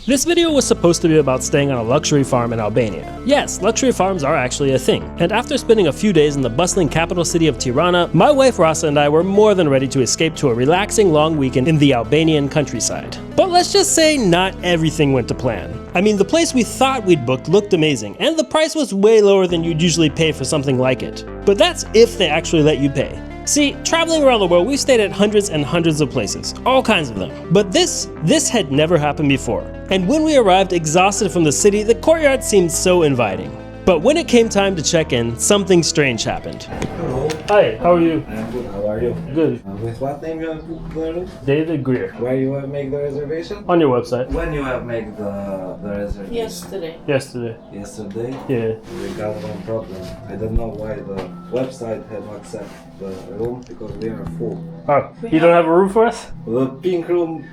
This video was supposed to be about staying on a luxury farm in Albania. Yes, luxury farms are actually a thing, and after spending a few days in the bustling capital city of Tirana, my wife Rasa and I were more than ready to escape to a relaxing long weekend in the Albanian countryside. But let's just say not everything went to plan. I mean, the place we thought we'd booked looked amazing, and the price was way lower than you'd usually pay for something like it. But that's if they actually let you pay. See, traveling around the world, we've stayed at hundreds and hundreds of places, all kinds of them. But this had never happened before. And when we arrived exhausted from the city, the courtyard seemed so inviting. But when it came time to check in, something strange happened. Hello. Hi, how are you? I'm good, how are you? Good. With what name you have booked the room? David Greer. Where you have made the reservation? On your website. When you have made the reservation? Yesterday. Yesterday. Yesterday? Yeah. We got one problem. I don't know why the website have accepted the room because we are full. Oh, you don't have a room for us? The pink room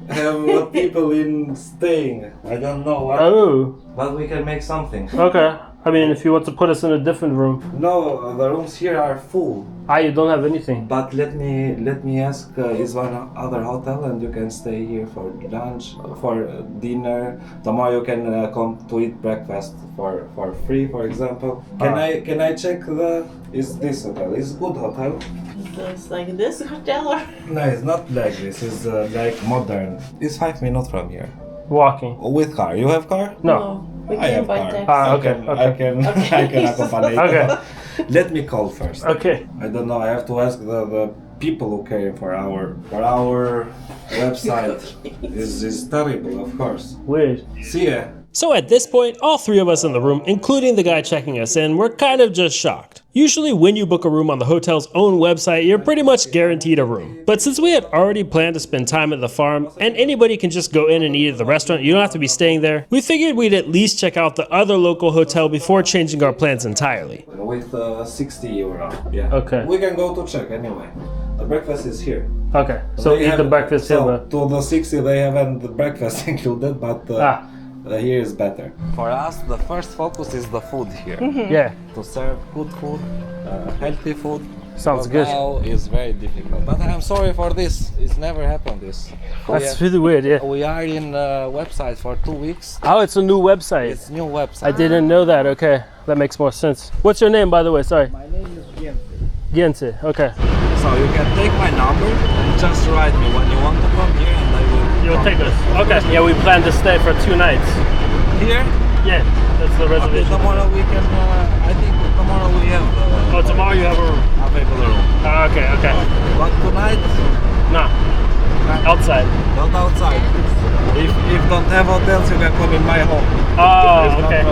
have people in staying. I don't know what. Oh. But we can make something. Okay. I mean, if you want to put us in a different room. No, the rooms here are full. You don't have anything. But let me ask, is one other hotel and you can stay here for lunch, for dinner. Tomorrow you can come to eat breakfast for free, for example. Can I check is this hotel? Is good hotel? It's like this hotel or? No, it's not like this. It's like modern. It's 5 minutes from here. Walking. With car. You have car? No. We I came have by car. taxi. I can accompany. Okay. Let me call first. Okay. I don't know. I have to ask the people who came for our website. This is terrible, of course. Weird. See ya. So at this point, all three of us in the room, including the guy checking us in, were kind of just shocked. Usually when you book a room on the hotel's own website, you're pretty much guaranteed a room. But since we had already planned to spend time at the farm, and anybody can just go in and eat at the restaurant, you don't have to be staying there, we figured we'd at least check out the other local hotel before changing our plans entirely. With 60 euro. Yeah. Okay. We can go to check anyway. The breakfast is here. Okay, so eat the breakfast here. So to the 60 they haven't the breakfast included, but here is better. For us, the first focus is the food here. Yeah. To serve good food, healthy food. Sounds good. Now is very difficult. But I'm sorry for this. It's never happened this. That's really weird, yeah. We are in website for 2 weeks. Oh, it's a new website. It's new website. I didn't know that. Okay, that makes more sense. What's your name, by the way? Sorry. My name is Gente. Gente. Okay. So you can take my number and just write me when you want to come here, and I will. You'll take us. Okay. Yeah, we plan to stay for 2 nights. Here? Yeah, that's the reservation. Okay, tomorrow we can. I think tomorrow we have. Oh, tomorrow you have a room. Available room. Okay. But tonight? Nah. Outside. Not outside. If don't have hotels, you can come in my home. Oh, okay.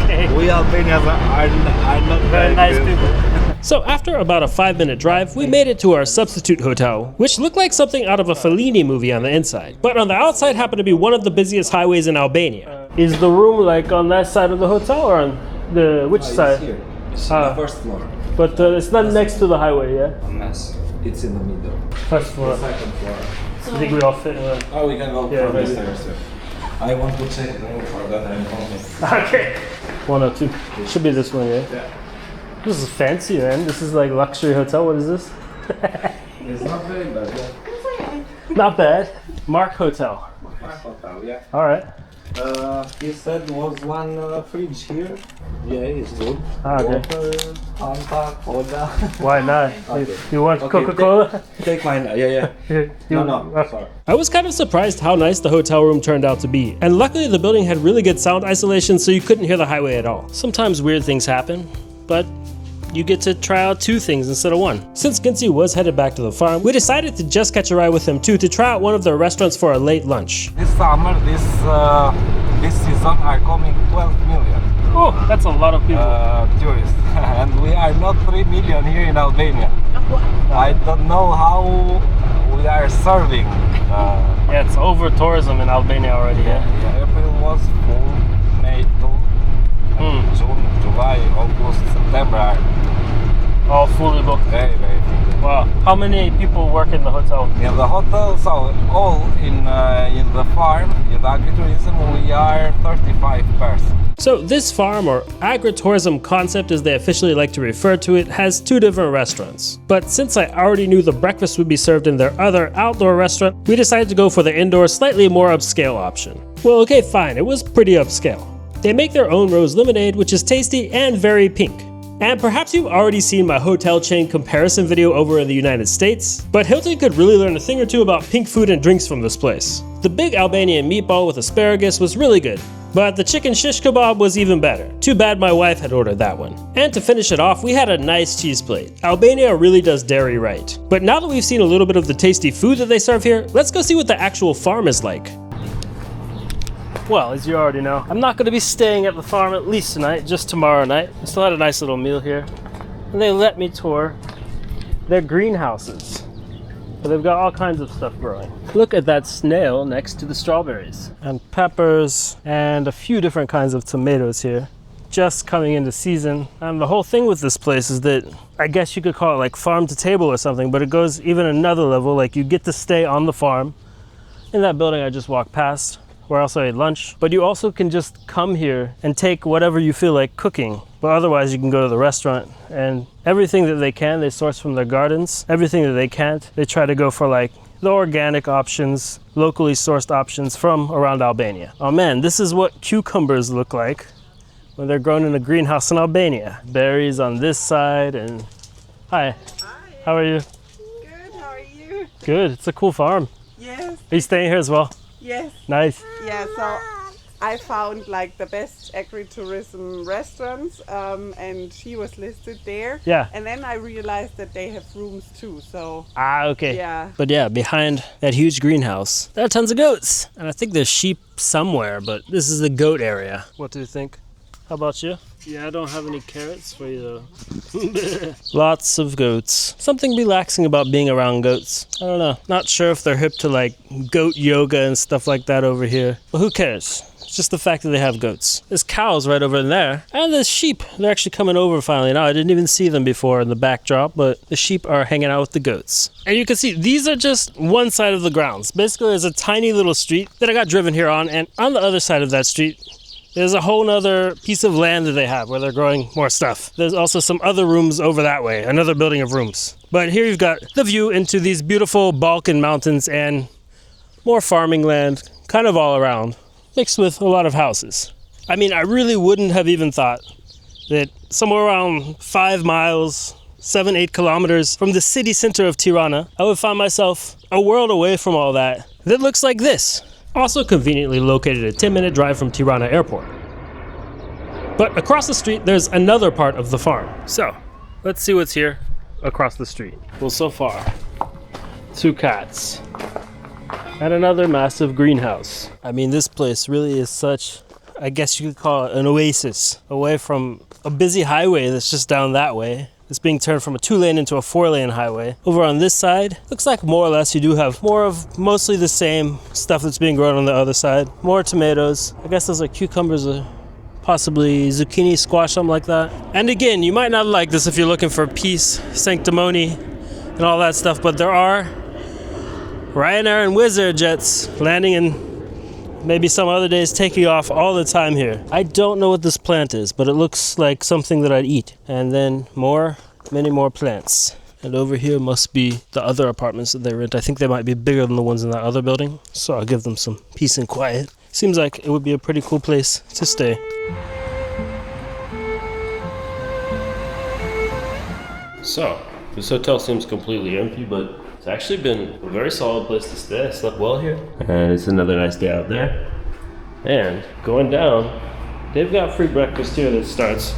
Okay. We Albanians are not Very nice good. people. So after about a 5-minute drive, we made it to our substitute hotel, which looked like something out of a Fellini movie on the inside. But on the outside happened to be one of the busiest highways in Albania. Is the room like on that side of the hotel or on the which side? It's here. It's the first floor. But it's not next to the highway, yeah? Mess. It's in the middle. First floor. Second floor. I think we all fit. Oh, we can go Yeah, from the maybe. stairs. I want to check the room for that I'm home. Okay. 102. Should be this one, yeah? Yeah. This is fancy, man. This is like luxury hotel. What is this? It's not very bad, yeah. Not bad. Mark Hotel. My hotel, yeah. All right. He said was one fridge here. Yeah, it's good. Okay. Water, Fanta, Cola. Why not? Okay. You want Okay, Coca-Cola? Take mine. Yeah. No, sorry. I was kind of surprised how nice the hotel room turned out to be, and luckily the building had really good sound isolation so you couldn't hear the highway at all. Sometimes weird things happen, but you get to try out 2 things instead of 1. Since Ginty was headed back to the farm, we decided to just catch a ride with him too to try out one of their restaurants for a late lunch. This summer, this season are coming 12 million Oh, that's a lot of people. tourists, and we are not 3 million here in Albania. I don't know how we are serving. Yeah, it's over tourism in Albania already. Yeah. April was full, May too. June, July, August, September, All fully booked. very full. Wow. How many people work in the hotel? In the hotel, so all in the farm, in the agritourism, we are 35 persons. So this farm, or agritourism concept as they officially like to refer to it, has 2 different restaurants. But since I already knew the breakfast would be served in their other outdoor restaurant, we decided to go for the indoor, slightly more upscale option. Well, okay, fine, it was pretty upscale. They make their own rose lemonade, which is tasty and very pink. And perhaps you've already seen my hotel chain comparison video over in the United States, but Hilton could really learn a thing or two about pink food and drinks from this place. The big Albanian meatball with asparagus was really good, but the chicken shish kebab was even better. Too bad my wife had ordered that one. And to finish it off, we had a nice cheese plate. Albania really does dairy right. But now that we've seen a little bit of the tasty food that they serve here, let's go see what the actual farm is like. Well, as you already know, I'm not going to be staying at the farm at least tonight, just tomorrow night. I still had a nice little meal here. And they let me tour their greenhouses. So they've got all kinds of stuff growing. Look at that snail next to the strawberries. And peppers and a few different kinds of tomatoes here. Just coming into season. And the whole thing with this place is that I guess you could call it like farm to table or something, but it goes even another level. Like you get to stay on the farm in that building I just walked past, where I also ate lunch. But you also can just come here and take whatever you feel like cooking. But otherwise you can go to the restaurant, and everything that they can, they source from their gardens. Everything that they can't, they try to go for like the organic options, locally sourced options from around Albania. Oh man, this is what cucumbers look like when they're grown in a greenhouse in Albania. Berries on this side, and hi. Hi. How are you? Good, how are you? Good, it's a cool farm. Yes, Are you staying here as well? yes. Nice. Yeah, so I found like the best agritourism restaurants and she was listed there. Yeah. And then I realized that they have rooms too, so Ah, okay. yeah. But yeah, behind that huge greenhouse, there are tons of goats. And I think there's sheep somewhere, but this is the goat area. What do you think? How about you? Yeah, I don't have any carrots for you though. Lots of goats. Something relaxing about being around goats. I don't know. Not sure if they're hip to like goat yoga and stuff like that over here. But who cares? It's just the fact that they have goats. There's cows right over there. And there's sheep. They're actually coming over finally now. I didn't even see them before in the backdrop, but the sheep are hanging out with the goats. And you can see these are just one side of the grounds. Basically, there's a tiny little street that I got driven here on, and on the other side of that street, there's a whole nother piece of land that they have where they're growing more stuff. There's also some other rooms over that way, another building of rooms. But here you've got the view into these beautiful Balkan mountains and more farming land, kind of all around, mixed with a lot of houses. I mean, I really wouldn't have even thought that somewhere around 5 miles, 7-8 kilometers from the city center of Tirana, I would find myself a world away from all that looks like this. Also conveniently located a 10-minute drive from Tirana Airport. But across the street, there's another part of the farm. So, let's see what's here across the street. Well, so far, 2 cats and another massive greenhouse. I mean, this place really is such, I guess you could call it an oasis, away from a busy highway that's just down that way. It's being turned from a 2-lane into a 4-lane highway. Over on this side, looks like more or less you do have more of mostly the same stuff that's being grown on the other side. More tomatoes. I guess those are cucumbers, possibly zucchini, squash, something like that. And again, you might not like this if you're looking for peace, sanctimony, and all that stuff, but there are Ryanair and Wizz Air jets landing in maybe some other days taking off all the time here. I don't know what this plant is, but it looks like something that I'd eat. And then many more plants. And over here must be the other apartments that they rent. I think they might be bigger than the ones in that other building, so I'll give them some peace and quiet. Seems like it would be a pretty cool place to stay. So, this hotel seems completely empty, but it's actually been a very solid place to stay. I slept well here. And it's another nice day out there. And going down, they've got free breakfast here that starts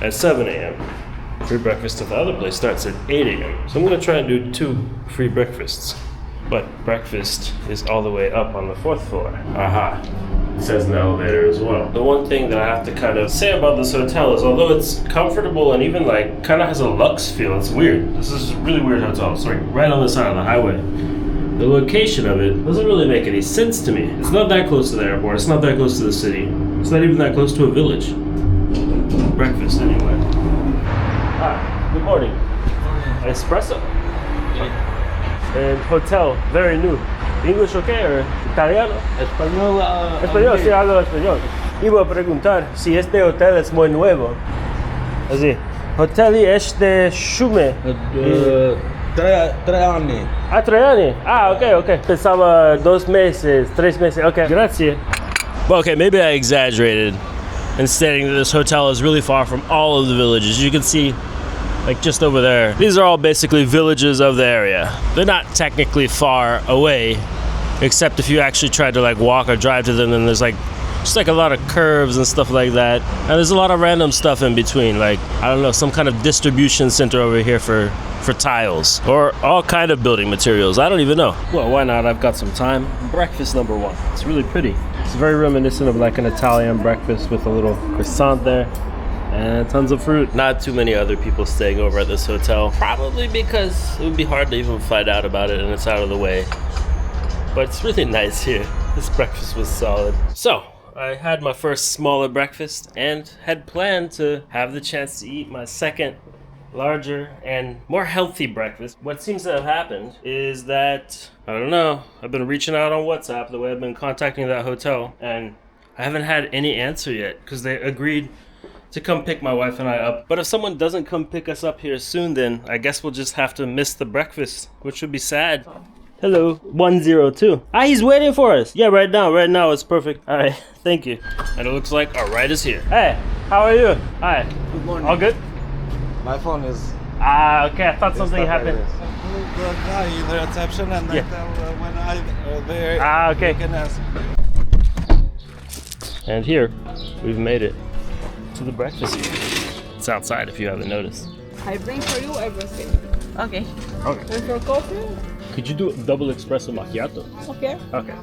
at 7 a.m. Free breakfast at the other place starts at 8 a.m. So I'm going to try and do 2 free breakfasts. But breakfast is all the way up on the 4th floor. Aha. It says in the elevator as well. The one thing that I have to kind of say about this hotel is although it's comfortable and even like kind of has a luxe feel, it's weird. This is a really weird hotel. It's like right on the side of the highway. The location of it doesn't really make any sense to me. It's not that close to the airport. It's not that close to the city. It's not even that close to a village. Breakfast anyway. Ah, good morning. Espresso. And hotel, very new. English okay or italiano? Español. Español, sí, hablo español. Iba a preguntar si este hotel es muy nuevo. Así. Hotel este Shume. 3 anni. Ah, 3 años. Ah, ok. Pensaba 2 meses, 3 meses. Ok, grazie. Well, okay, maybe I exaggerated in stating that this hotel is really far from all of the villages. You can see, like just over there, these are all basically villages of the area. They're not technically far away, except if you actually tried to like walk or drive to them, then there's like just like a lot of curves and stuff like that. And there's a lot of random stuff in between, like, I don't know, some kind of distribution center over here for tiles or all kind of building materials. I don't even know. Well, why not? I've got some time. Breakfast number one. It's really pretty. It's very reminiscent of like an Italian breakfast with a little croissant there and tons of fruit. Not too many other people staying over at this hotel, probably because it would be hard to even find out about it and it's out of the way. But it's really nice here. This breakfast was solid. So I had my first smaller breakfast and had planned to have the chance to eat my second larger and more healthy breakfast. What seems to have happened is that, I don't know, I've been reaching out on WhatsApp the way I've been contacting that hotel, and I haven't had any answer yet because they agreed to come pick my wife and I up. But if someone doesn't come pick us up here soon, then I guess we'll just have to miss the breakfast, which would be sad. Hello, 102. Ah, he's waiting for us. Yeah, right now, it's perfect. All right, thank you. And it looks like our ride is here. Hey, how are you? Hi. Good morning. All good? My phone is... Ah, okay, I thought something happened. The guy in the reception and I tell when I'm there, Ah, okay. you can ask. And here, we've made it to the breakfast. It's outside if you haven't noticed. I bring for you everything. Okay. Okay. And for coffee? Could you do a double espresso macchiato? Okay. Okay.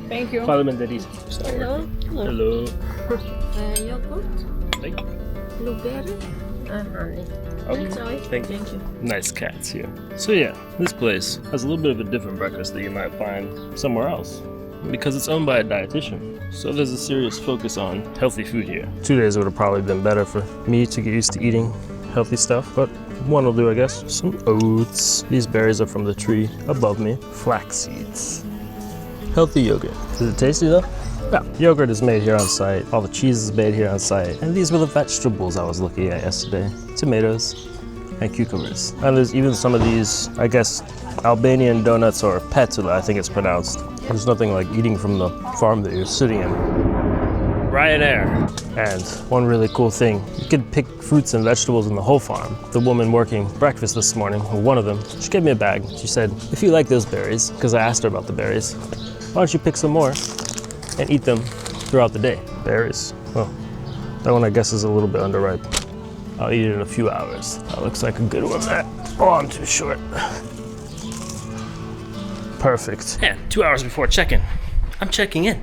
Thank you. Follow me, Denise. Hello. Hello. Yogurt, Thank you. blueberry, and honey. Okay. Enjoy. Thank you. Nice cats here. So yeah, this place has a little bit of a different breakfast that you might find somewhere else because it's owned by a dietitian. So there's a serious focus on healthy food here. 2 days would have probably been better for me to get used to eating healthy stuff, but one will do, I guess. Some oats. These berries are from the tree above me. Flax seeds. Healthy yogurt. Is it tasty though? Yeah. Yogurt is made here on site. All the cheese is made here on site. And these were the vegetables I was looking at yesterday. Tomatoes and cucumbers. And there's even some of these, I guess, Albanian donuts or petula, I think it's pronounced. There's nothing like eating from the farm that you're sitting in. Ryanair. And one really cool thing, you could pick fruits and vegetables in the whole farm. The woman working breakfast this morning, or one of them, she gave me a bag. She said, if you like those berries, because I asked her about the berries, why don't you pick some more and eat them throughout the day? Berries. Oh, that one I guess is a little bit underripe. I'll eat it in a few hours. That looks like a good one. Oh, I'm too short. Perfect. Yeah, 2 hours before check-in. I'm checking in.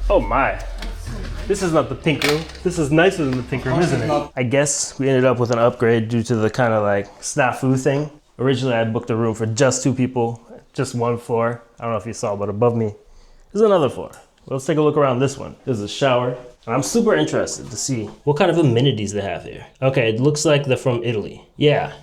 Oh my. This is not the pink room. This is nicer than the pink room, isn't it? I guess we ended up with an upgrade due to the kind of like snafu thing. Originally I booked a room for just 2 people, just 1 floor. I don't know if you saw, but above me is another floor. Let's take a look around this one. There's a shower. And I'm super interested to see what kind of amenities they have here. Okay, it looks like they're from Italy. Yeah.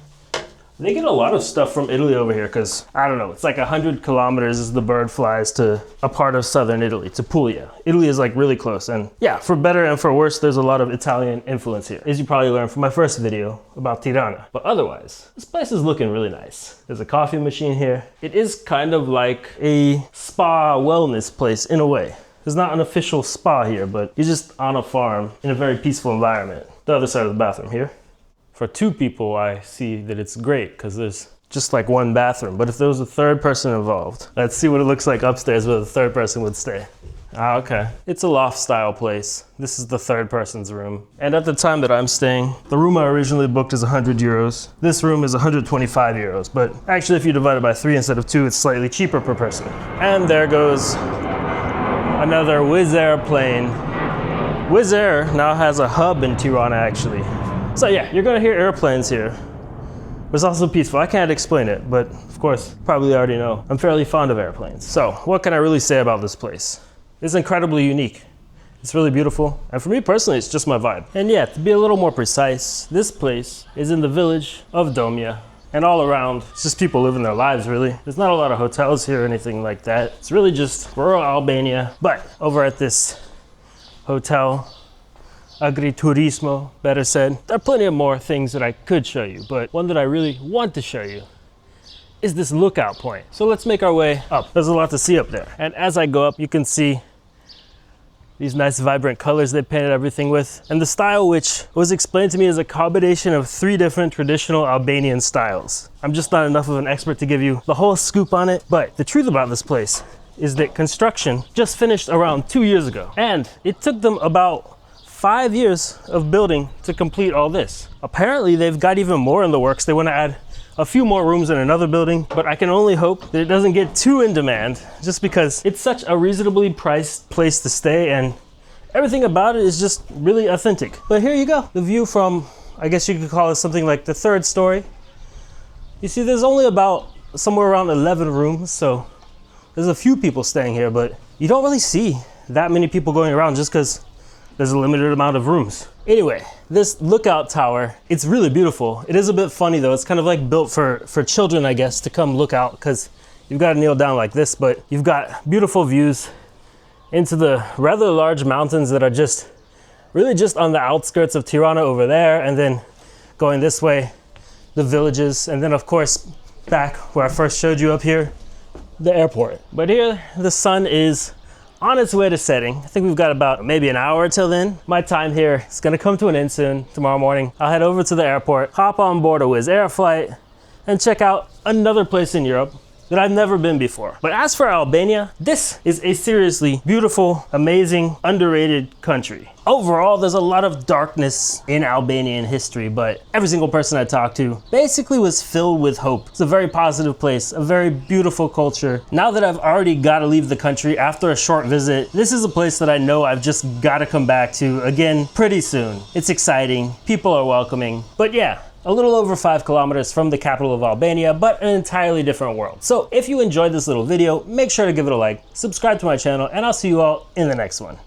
They get a lot of stuff from Italy over here because, I don't know, it's like 100 kilometers as the bird flies to a part of southern Italy, to Puglia. Italy is like really close, and yeah, for better and for worse, there's a lot of Italian influence here, as you probably learned from my first video about Tirana. But otherwise, this place is looking really nice. There's a coffee machine here. It is kind of like a spa wellness place in a way. There's not an official spa here, but you're just on a farm in a very peaceful environment. The other side of the bathroom here. For 2 people, I see that it's great because there's just like 1 bathroom. But if there was a 3rd person involved, let's see what it looks like upstairs where the 3rd person would stay. Ah, okay. It's a loft style place. This is the 3rd person's room. And at the time that I'm staying, the room I originally booked is 100 euros. This room is 125 euros. But actually, if you divide it by 3 instead of 2, it's slightly cheaper per person. And there goes another Wizz Air plane. Wizz Air now has a hub in Tirana, actually. So yeah, you're gonna hear airplanes here. It's also peaceful. I can't explain it, but of course, probably already know. I'm fairly fond of airplanes. So what can I really say about this place? It's incredibly unique. It's really beautiful. And for me personally, it's just my vibe. And yeah, to be a little more precise, this place is in the village of Domje. And all around, it's just people living their lives, really. There's not a lot of hotels here or anything like that. It's really just rural Albania. But over at this hotel, agritourism, better said, there are plenty of more things that I could show you, but one that I really want to show you is this lookout point. So let's make our way up. There's a lot to see up there. And as I go up, you can see these nice vibrant colors they painted everything with. And the style, which was explained to me, is a combination of 3 different traditional Albanian styles. I'm just not enough of an expert to give you the whole scoop on it, but the truth about this place is that construction just finished around 2 years ago. And it took them about 5 years of building to complete all this. Apparently they've got even more in the works. They want to add a few more rooms in another building, but I can only hope that it doesn't get too in demand, just because it's such a reasonably priced place to stay and everything about it is just really authentic. But here you go, the view from, I guess you could call it something like the 3rd story. You see, there's only about somewhere around 11 rooms, so there's a few people staying here, but you don't really see that many people going around just because there's a limited amount of rooms. Anyway, this lookout tower, it's really beautiful. It is a bit funny though. It's kind of like built for children, I guess, to come look out, because you've got to kneel down like this, but you've got beautiful views into the rather large mountains that are just really just on the outskirts of Tirana over there, and then going this way, the villages, and then of course back where I first showed you up here, the airport. But here the sun is on its way to setting. I think we've got about maybe an hour till then. My time here is gonna come to an end soon. Tomorrow morning, I'll head over to the airport, hop on board a Wizz Air flight, and check out another place in Europe that I've never been before. But as for Albania, this is a seriously beautiful, amazing, underrated country. Overall, there's a lot of darkness in Albanian history, but every single person I talked to basically was filled with hope. It's a very positive place, a very beautiful culture. Now that I've already got to leave the country after a short visit, this is a place that I know I've just got to come back to again pretty soon. It's exciting, people are welcoming, but yeah, a little over 5 kilometers from the capital of Albania, but an entirely different world. So if you enjoyed this little video, make sure to give it a like, subscribe to my channel, and I'll see you all in the next one.